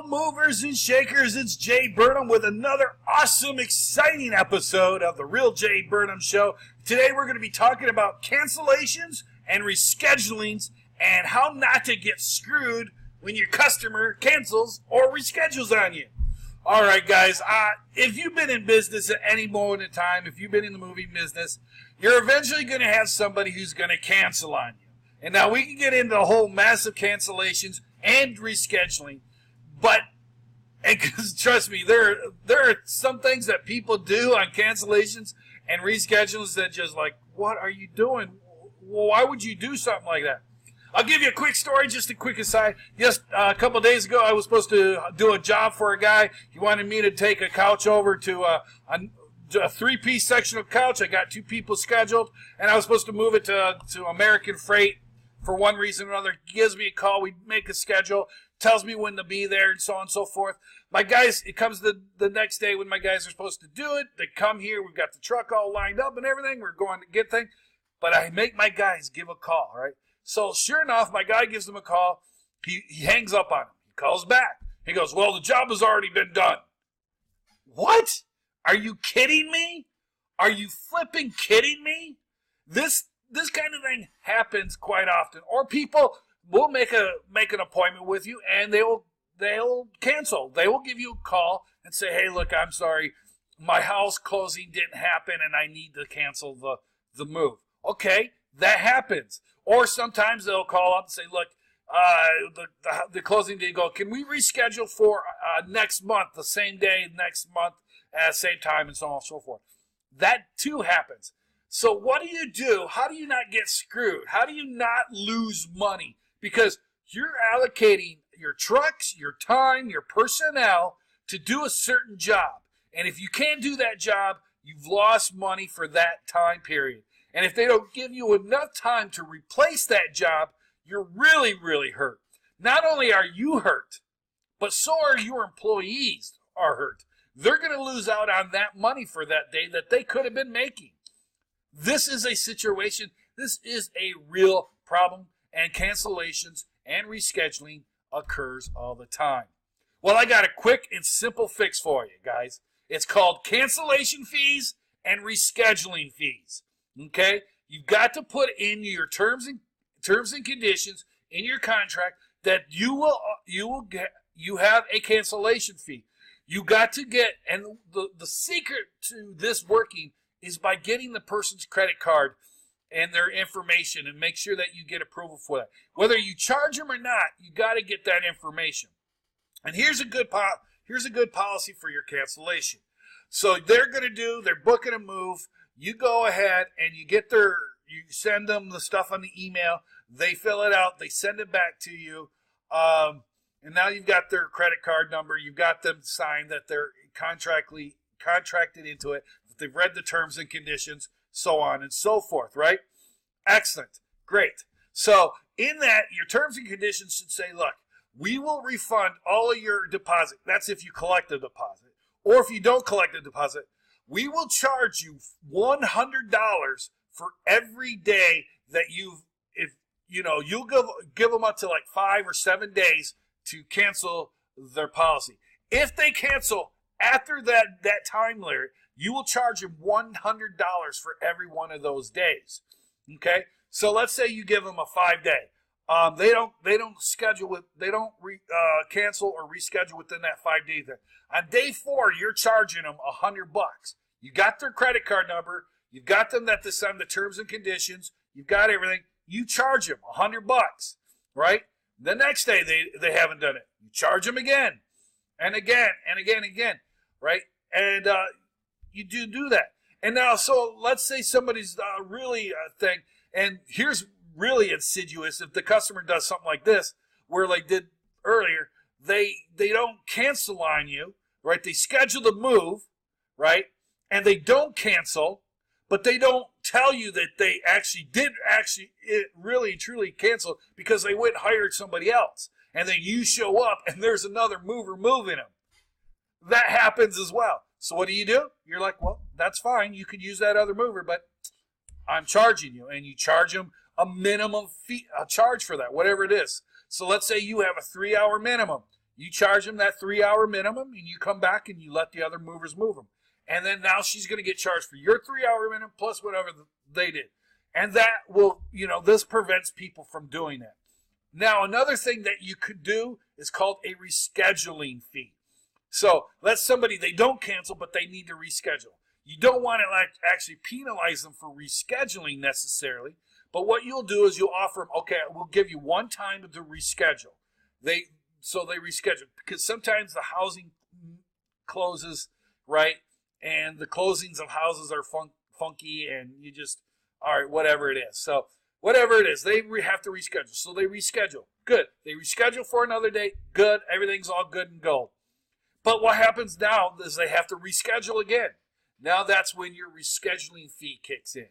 movers and shakers, it's Jae Burnham with another awesome, exciting episode of the Real Jae Burnham Show. Today we're going to be talking about cancellations and reschedulings and how not to get screwed when your customer cancels or reschedules on you. All right, guys, if you've been in business at any moment in time, if you've been in the movie business, you're eventually going to have somebody who's going to cancel on you. And now we can get into the whole massive cancellations and rescheduling. But, and trust me, there are some things that people do on cancellations and reschedules that just like, what are you doing? Why would you do something like that? I'll give you a quick story, just a quick aside. Just a couple of days ago, I was supposed to do a job for a guy. He wanted me to take a couch over to a three-piece sectional couch. I got 2 people scheduled, and I was supposed to move it to American Freight for one reason or another. He gives me a call. We make a schedule. Tells me when to be there and so on and so forth. My guys, it comes the next day when my guys are supposed to do it. They come here. We've got the truck all lined up and everything. We're going to get things. But I make my guys give a call, right? So sure enough, my guy gives them a call. He hangs up on him. He calls back. He goes, well, the job has already been done. What? Are you kidding me? Are you flipping kidding me? This kind of thing happens quite often. Or people will make an appointment with you, and they'll cancel. They will give you a call and say, hey, look, I'm sorry, my house closing didn't happen, and I need to cancel the move. Okay, that happens. Or sometimes they'll call up and say, look, the closing didn't go. Can we reschedule for next month, the same day next month at the same time, and so on and so forth. That too happens. So what do you do? How do you not get screwed? How do you not lose money? Because you're allocating your trucks, your time, your personnel to do a certain job. And if you can't do that job, you've lost money for that time period. And if they don't give you enough time to replace that job, you're really, really hurt. Not only are you hurt, but so are your employees are hurt. They're going to lose out on that money for that day that they could have been making. This is a situation, this is a real problem, and cancellations and rescheduling occurs all the time. Well, I got a quick and simple fix for you, guys. It's called cancellation fees and rescheduling fees. Okay? You've got to put in your terms and conditions in your contract that you have a cancellation fee. You got to get, and the secret to this working is by getting the person's credit card and their information and make sure that you get approval for that. Whether you charge them or not, you got to get that information. And here's a good policy for your cancellation. So they're booking a move. You go ahead and you send them the stuff on the email. They fill it out. They send it back to you. And now you've got their credit card number. You've got them signed that they're contracted into it. That they've read the terms and conditions, so on and so forth, right? Excellent. Great. So in that, your terms and conditions should say, look, we will refund all of your deposit. That's if you collect a deposit. Or if you don't collect a deposit, we will charge you $100 for every day that you'll give them up to like 5 or 7 days to cancel their policy. If they cancel after that time limit, you will charge them $100 for every one of those days. Okay, so let's say you give them a 5-day. They don't schedule it. They don't cancel or reschedule within that 5 days. On day 4, you're charging them $100. You got their credit card number. You've got them that they sign the terms and conditions. You've got everything. You charge them $100, right? The next day they haven't done it. You charge them again and again and again and again, right? And you do that. And now, so let's say somebody's really thing, and here's really insidious. If the customer does something like this, where they did earlier, they don't cancel on you, right? They schedule the move, right? And they don't cancel, but they don't tell you that they did really and truly cancel because they went and hired somebody else. And then you show up and there's another mover moving them. That happens as well. So what do? You're like, well, that's fine. You could use that other mover, but I'm charging you. And you charge them a minimum fee, a charge for that, whatever it is. So let's say you have a 3-hour minimum. You charge them that 3-hour minimum, and you come back and you let the other movers move them. And then now she's going to get charged for your 3-hour minimum plus whatever they did. And that will, this prevents people from doing that. Now, another thing that you could do is called a rescheduling fee. So let's somebody, they don't cancel, but they need to reschedule. You don't want to actually penalize them for rescheduling necessarily, but what you'll do is you'll offer them, okay, we'll give you one time to reschedule. So they reschedule, because sometimes the housing closes, right? And the closings of houses are funky, and you just, all right, whatever it is. So whatever it is, they have to reschedule. So they reschedule. Good. They reschedule for another date. Good. Everything's all good and gold. But what happens now is they have to reschedule again. Now that's when your rescheduling fee kicks in.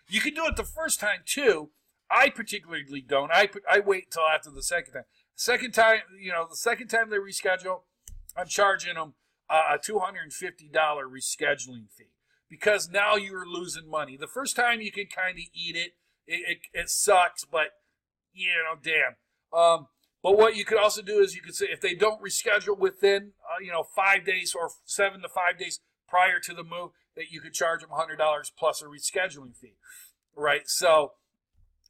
You can do it the first time too. I particularly don't. I wait until after the second time. The second time they reschedule, I'm charging them a $250 rescheduling fee, because now you're losing money. The first time you can kind of eat it. It sucks, but damn. But what you could also do is you could say if they don't reschedule within 5 days or 7 to 5 days prior to the move, that you could charge them $100 plus a rescheduling fee, right? So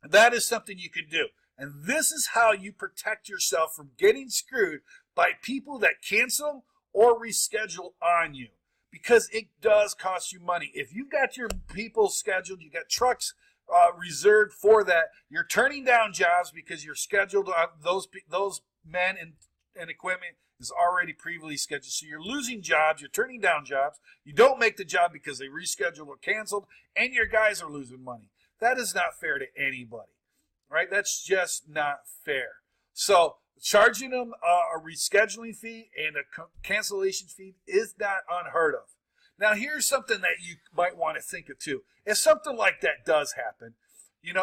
that is something you can do. And this is how you protect yourself from getting screwed by people that cancel or reschedule on you, because it does cost you money. If you've got your people scheduled, you got trucks reserved for that, you're turning down jobs because you're scheduled on those men and equipment is already previously scheduled. So you're losing jobs, you're turning down jobs, you don't make the job because they rescheduled or canceled, and your guys are losing money. That is not fair to anybody, right? That's just not fair. So charging them a rescheduling fee and a cancellation fee is not unheard of. Now, here's something that you might want to think of too. If something like that does happen,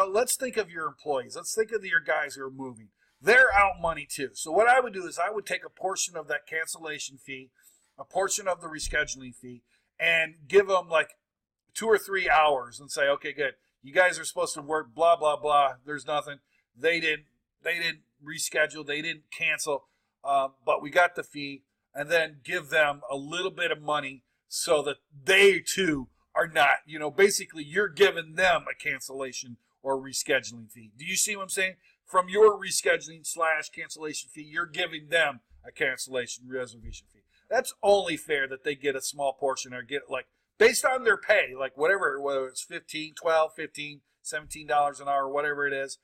let's think of your employees. Let's think of your guys who are moving. They're out money too. So what I would do is I would take a portion of that cancellation fee, a portion of the rescheduling fee, and give them like 2 or 3 hours and say, okay, good. You guys are supposed to work, blah, blah, blah. There's nothing. They didn't reschedule. They didn't cancel, but we got the fee. And then give them a little bit of money so that they too are not, basically you're giving them a cancellation or rescheduling fee. Do you see what I'm saying? From your rescheduling / cancellation fee, you're giving them a cancellation reservation fee. That's only fair that they get a small portion or get based on their pay, whether it's $15, $12, $15, $17 an hour, whatever it is.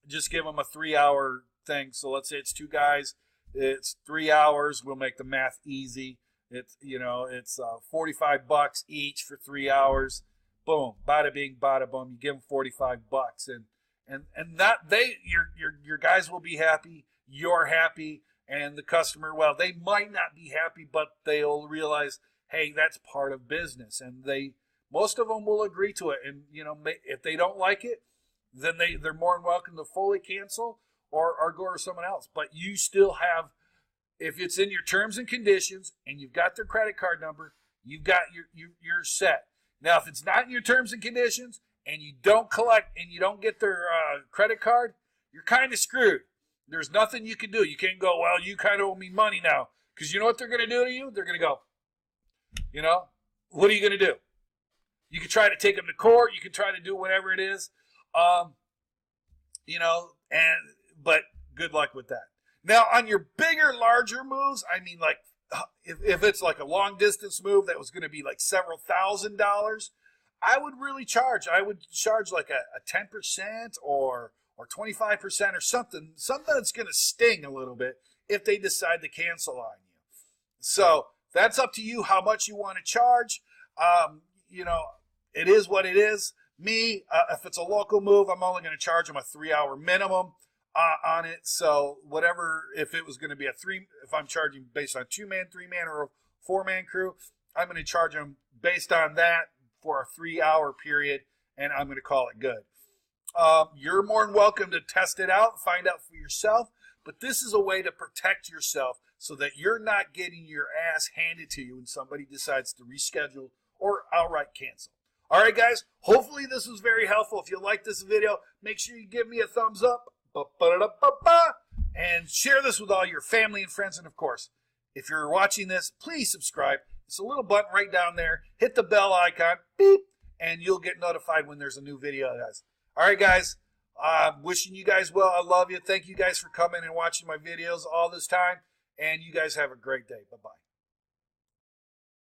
Just give them a 3-hour thing. So let's say it's 2 guys, it's 3 hours. We'll make the math easy. It's $45 each for 3 hours. Boom, bada bing, bada boom. You give them $45, and that your guys will be happy. You're happy, and the customer, well, they might not be happy, but they'll realize, hey, that's part of business, and most of them will agree to it. And if they don't like it, then they're more than welcome to fully cancel or go to someone else. But you still have, if it's in your terms and conditions and you've got their credit card number, you're set. Now, if it's not in your terms and conditions and you don't collect and you don't get their credit card, you're kind of screwed. There's nothing you can do. You can't go, well, you kind of owe me money now. Because you know what they're going to do to you? They're going to go, what are you going to do? You can try to take them to court. You can try to do whatever it is. But good luck with that. Now, on your bigger, larger moves, I mean, if it's like a long distance move that was going to be like several $1,000s, I would really charge. I would charge like a 10% or 25% or something that's going to sting a little bit if they decide to cancel on you. So that's up to you how much you want to charge. It is what it is. Me, if it's a local move, I'm only going to charge them a 3-hour minimum on it. So whatever, if it was going to be if I'm charging based on 2-man, 3-man, or a 4-man crew, I'm going to charge them based on that for a 3-hour period, and I'm going to call it good. You're more than welcome to test it out, find out for yourself, but this is a way to protect yourself so that you're not getting your ass handed to you when somebody decides to reschedule or outright cancel. All right, guys, hopefully this was very helpful. If you like this video, make sure you give me a thumbs up. and share this with all your family and friends. And of course, if you're watching this, please subscribe. It's a little button right down there. Hit the bell icon, beep, and you'll get notified when there's a new video, guys. All right, guys. Wishing you guys well. I love you. Thank you guys for coming and watching my videos all this time. And you guys have a great day. Bye-bye.